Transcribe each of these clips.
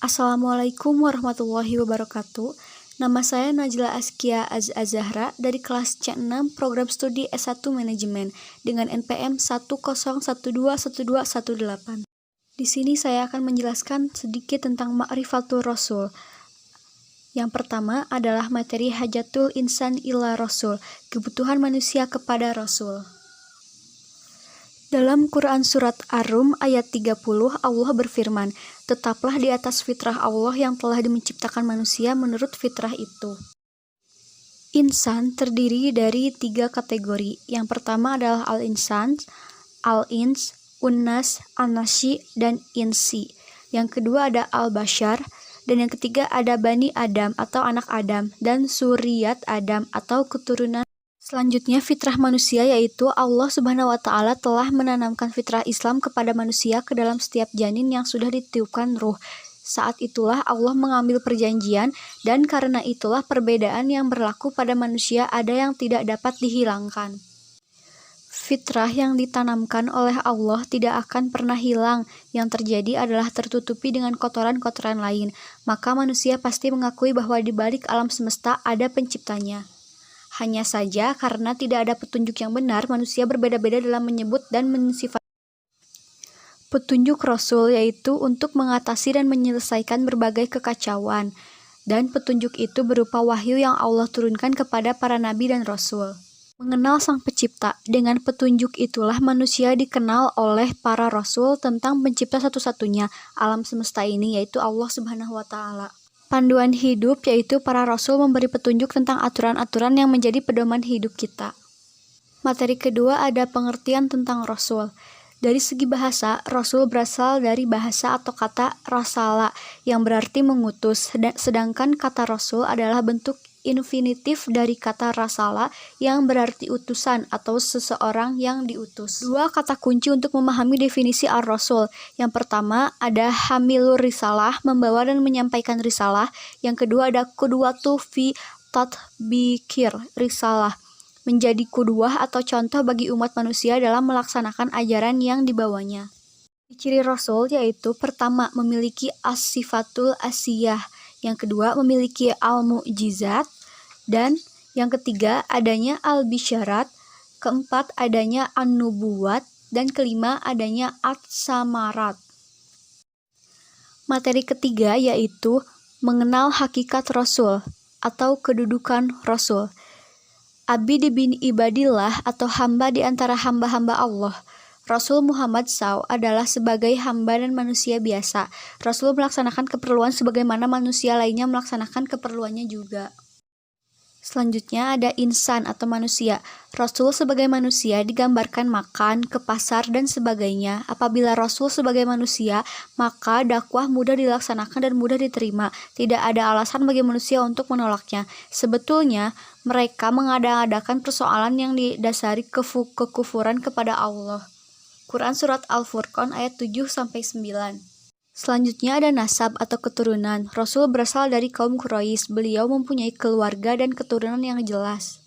Assalamualaikum warahmatullahi wabarakatuh. Nama saya Najla Askia Az-Azahra dari kelas C6 Program Studi S1 Manajemen dengan NPM 101212118. Di sini saya akan menjelaskan sedikit tentang Ma'rifatul Rasul. Yang pertama adalah materi Hajatul Insan ila Rasul, kebutuhan manusia kepada Rasul. Dalam Quran Surat Ar-Rum ayat 30, Allah berfirman, "Tetaplah di atas fitrah Allah yang telah menciptakan manusia menurut fitrah itu." Insan terdiri dari 3 kategori. Yang pertama adalah Al-Insan, Al-Ins, Unnas, An-Nasi, dan Insi. Yang kedua ada Al-Bashar, dan yang ketiga ada Bani Adam atau anak Adam, dan Suriyat Adam atau keturunan. Selanjutnya, fitrah manusia yaitu Allah Subhanahu wa Ta'ala telah menanamkan fitrah Islam kepada manusia ke dalam setiap janin yang sudah ditiupkan ruh. Saat itulah Allah mengambil perjanjian, dan karena itulah perbedaan yang berlaku pada manusia ada yang tidak dapat dihilangkan. Fitrah yang ditanamkan oleh Allah tidak akan pernah hilang. Yang terjadi adalah tertutupi dengan kotoran-kotoran lain. Maka manusia pasti mengakui bahwa di balik alam semesta ada penciptanya. Hanya saja karena tidak ada petunjuk yang benar, manusia berbeda-beda dalam menyebut dan mensifat petunjuk Rasul, yaitu untuk mengatasi dan menyelesaikan berbagai kekacauan. Dan petunjuk itu berupa wahyu yang Allah turunkan kepada para nabi dan Rasul. Mengenal Sang Pencipta, dengan petunjuk itulah manusia dikenal oleh para Rasul tentang pencipta satu-satunya alam semesta ini, yaitu Allah Subhanahu wa Ta'ala. Panduan hidup yaitu para Rasul memberi petunjuk tentang aturan-aturan yang menjadi pedoman hidup kita. Materi kedua ada pengertian tentang Rasul. Dari segi bahasa, Rasul berasal dari bahasa atau kata rasala yang berarti mengutus, sedangkan kata Rasul adalah bentuk infinitif dari kata rasala yang berarti utusan atau seseorang yang diutus. Dua kata kunci untuk memahami definisi ar-rasul. Yang pertama ada hamilur risalah, membawa dan menyampaikan risalah. Yang kedua ada qudwatu fi tatbikir risalah, menjadi qudwah atau contoh bagi umat manusia dalam melaksanakan ajaran yang dibawanya. Ciri Rasul yaitu pertama memiliki as-sifatul asiyah, yang kedua memiliki al-mu'jizat, dan yang ketiga adanya al-bisyarat, keempat adanya an-nubuwat, dan kelima adanya at-samarat. Materi ketiga yaitu mengenal hakikat Rasul atau kedudukan Rasul. Abid bin ibadillah atau hamba di antara hamba-hamba Allah. Rasul Muhammad SAW adalah sebagai hamba dan manusia biasa. Rasul melaksanakan keperluan sebagaimana manusia lainnya melaksanakan keperluannya juga. Selanjutnya ada insan atau manusia. Rasul sebagai manusia digambarkan makan, ke pasar, dan sebagainya. Apabila Rasul sebagai manusia, maka dakwah mudah dilaksanakan dan mudah diterima. Tidak ada alasan bagi manusia untuk menolaknya. Sebetulnya, mereka mengada-adakan persoalan yang didasari kekufuran kepada Allah. Quran Surat Al-Furqan ayat 7-9. Selanjutnya ada nasab atau keturunan. Rasul berasal dari kaum Quraisy. Beliau mempunyai keluarga dan keturunan yang jelas.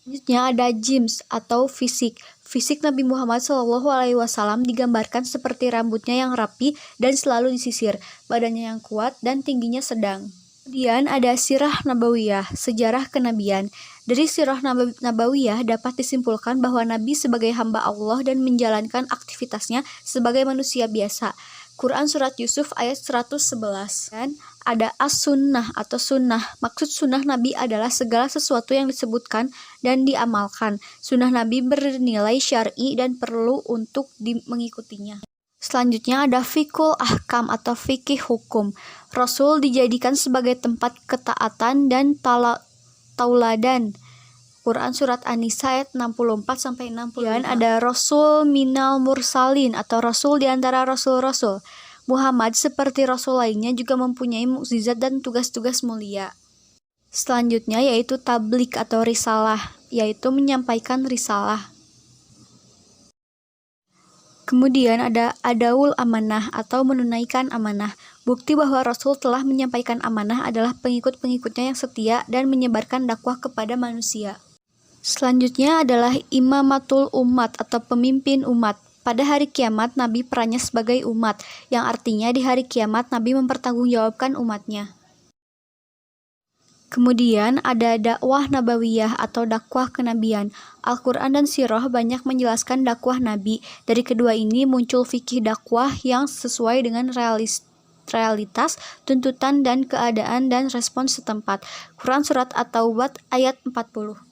Selanjutnya ada jims atau fisik. Fisik Nabi Muhammad SAW digambarkan seperti rambutnya yang rapi dan selalu disisir, badannya yang kuat dan tingginya sedang. Kemudian ada sirah nabawiyah, sejarah kenabian. Dari sirah nabawiyah dapat disimpulkan bahwa Nabi sebagai hamba Allah dan menjalankan aktivitasnya sebagai manusia biasa. Quran Surat Yusuf ayat 111. Dan ada as-sunnah atau sunnah. Maksud sunnah Nabi adalah segala sesuatu yang disebutkan dan diamalkan. Sunnah Nabi bernilai syar'i dan perlu untuk mengikutinya. Selanjutnya ada fikul ahkam atau fikih hukum. Rasul dijadikan sebagai tempat ketaatan dan tauladan. Quran Surat An-Nisa ayat 64-65. Dan ada Rasul minal mursalin atau Rasul di antara Rasul-Rasul. Muhammad seperti Rasul lainnya juga mempunyai mukjizat dan tugas-tugas mulia. Selanjutnya yaitu tablik atau risalah, yaitu menyampaikan risalah. Kemudian ada adaul amanah atau menunaikan amanah. Bukti bahwa Rasul telah menyampaikan amanah adalah pengikut-pengikutnya yang setia dan menyebarkan dakwah kepada manusia. Selanjutnya adalah imamatul umat atau pemimpin umat. Pada hari kiamat, Nabi perannya sebagai umat, yang artinya di hari kiamat Nabi mempertanggungjawabkan umatnya. Kemudian ada dakwah nabawiyah atau dakwah kenabian. Al-Quran dan Sirah banyak menjelaskan dakwah Nabi. Dari kedua ini muncul fikih dakwah yang sesuai dengan realitas, tuntutan dan keadaan dan respons setempat. Quran Surat At-Taubah ayat 40.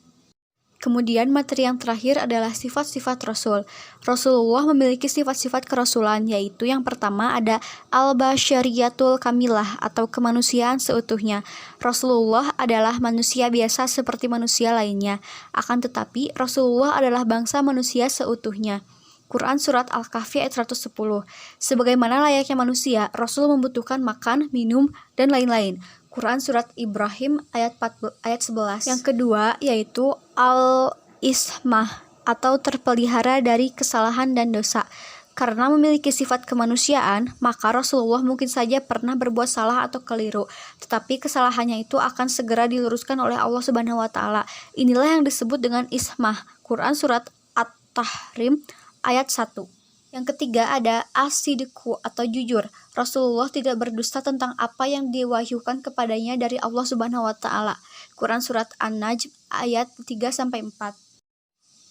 Kemudian materi yang terakhir adalah sifat-sifat Rasul. Rasulullah memiliki sifat-sifat kerasulan, yaitu yang pertama ada al-basyariyatul kamilah atau kemanusiaan seutuhnya. Rasulullah adalah manusia biasa seperti manusia lainnya, akan tetapi Rasulullah adalah bangsa manusia seutuhnya. Quran Surat Al-Kahfi ayat 110. Sebagaimana layaknya manusia, Rasul membutuhkan makan, minum, dan lain-lain. Quran Surat Ibrahim ayat 11. Yang kedua yaitu al-ismah atau terpelihara dari kesalahan dan dosa. Karena memiliki sifat kemanusiaan, maka Rasulullah mungkin saja pernah berbuat salah atau keliru, tetapi kesalahannya itu akan segera diluruskan oleh Allah Subhanahu wa taala. Inilah yang disebut dengan ismah. Quran Surat At-Tahrim ayat 1. Yang ketiga ada as-sidqu atau jujur. Rasulullah tidak berdusta tentang apa yang diwahyukan kepadanya dari Allah Subhanahu wa taala. Quran Surat An-Najm ayat 3-4.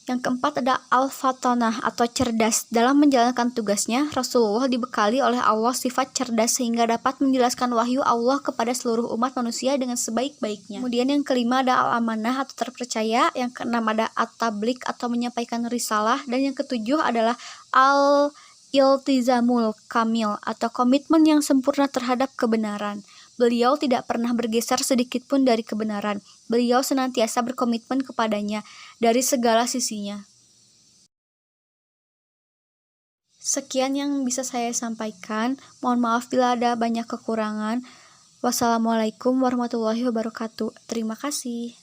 Yang keempat ada al-fatanah atau cerdas. Dalam menjalankan tugasnya, Rasulullah dibekali oleh Allah sifat cerdas sehingga dapat menjelaskan wahyu Allah kepada seluruh umat manusia dengan sebaik-baiknya. Kemudian yang kelima ada al-amanah atau terpercaya. Yang keenam ada at-tablik atau menyampaikan risalah. Dan yang ketujuh adalah al-iltizamul kamil atau komitmen yang sempurna terhadap kebenaran. Beliau tidak pernah bergeser sedikit pun dari kebenaran. Beliau senantiasa berkomitmen kepadanya dari segala sisinya. Sekian yang bisa saya sampaikan. Mohon maaf bila ada banyak kekurangan. Wassalamualaikum warahmatullahi wabarakatuh. Terima kasih.